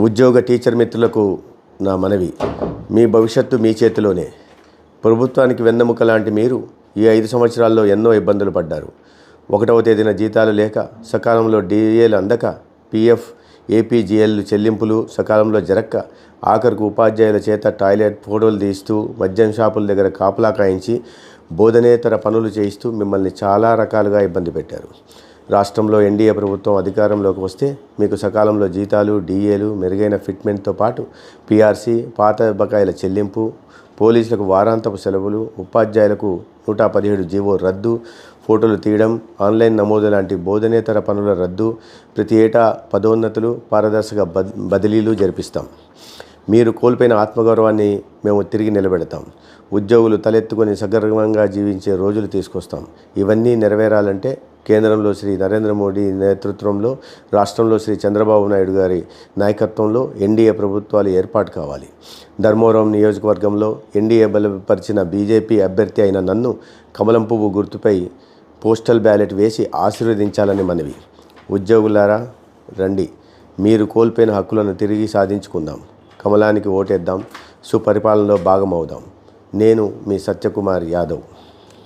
ఉద్యోగ టీచర్ మిత్రులకు నా మనవి, మీ భవిష్యత్తు మీ చేతిలోనే. ప్రభుత్వానికి వెన్నెముక లాంటి మీరు ఈ 5 సంవత్సరాల్లో ఎన్నో ఇబ్బందులు పడ్డారు. 1వ తేదీన జీతాలు లేక, సకాలంలో డిఏలు అందక, పిఎఫ్, ఏపీజీఎల్ చెల్లింపులు సకాలంలో జరక్క, ఆఖరుకు ఉపాధ్యాయుల చేత టాయిలెట్ ఫోటోలు తీస్తూ, మద్యం షాపుల దగ్గర కాపలా కాయించి, బోధనేతర పనులు చేయిస్తూ మిమ్మల్ని చాలా రకాలుగా ఇబ్బంది పెట్టారు. రాష్ట్రంలో ఎన్డీఏ ప్రభుత్వం అధికారంలోకి వస్తే మీకు సకాలంలో జీతాలు, డిఏలు, మెరుగైన ఫిట్మెంట్తో పాటు పీఆర్సీ, పాత బకాయిల చెల్లింపు, పోలీసులకు వారాంతపు సెలవులు, ఉపాధ్యాయులకు 117 జీవో రద్దు, ఫోటోలు తీయడం, ఆన్లైన్ నమోదు లాంటి బోధనేతర పనుల రద్దు, ప్రతి ఏటా పదోన్నతులు, పారదర్శక బదిలీలు జరిపిస్తాం. మీరు కోల్పోయిన ఆత్మగౌరవాన్ని మేము తిరిగి నిలబెడతాం. ఉద్యోగులు తలెత్తుకొని సగర్వంగా జీవించే రోజులు తీసుకొస్తాం. ఇవన్నీ నెరవేరాలంటే కేంద్రంలో శ్రీ నరేంద్ర మోడీ నేతృత్వంలో, రాష్ట్రంలో శ్రీ చంద్రబాబు నాయుడు గారి నాయకత్వంలో ఎన్డీఏ ప్రభుత్వాలు ఏర్పాటు కావాలి. ధర్మవరం నియోజకవర్గంలో ఎన్డీఏ బలపరిచిన బీజేపీ అభ్యర్థి అయిన నన్ను కమలం పువ్వు గుర్తుపై పోస్టల్ బ్యాలెట్ వేసి ఆశీర్వదించాలని మనవి. ఉద్యోగులారా రండి, మీరు కోల్పోయిన హక్కులను తిరిగి సాధించుకుందాం. కమలానికి ఓటేద్దాం, సుపరిపాలనలో భాగమవుదాం. నేను మీ సత్యకుమార్ యాదవ్.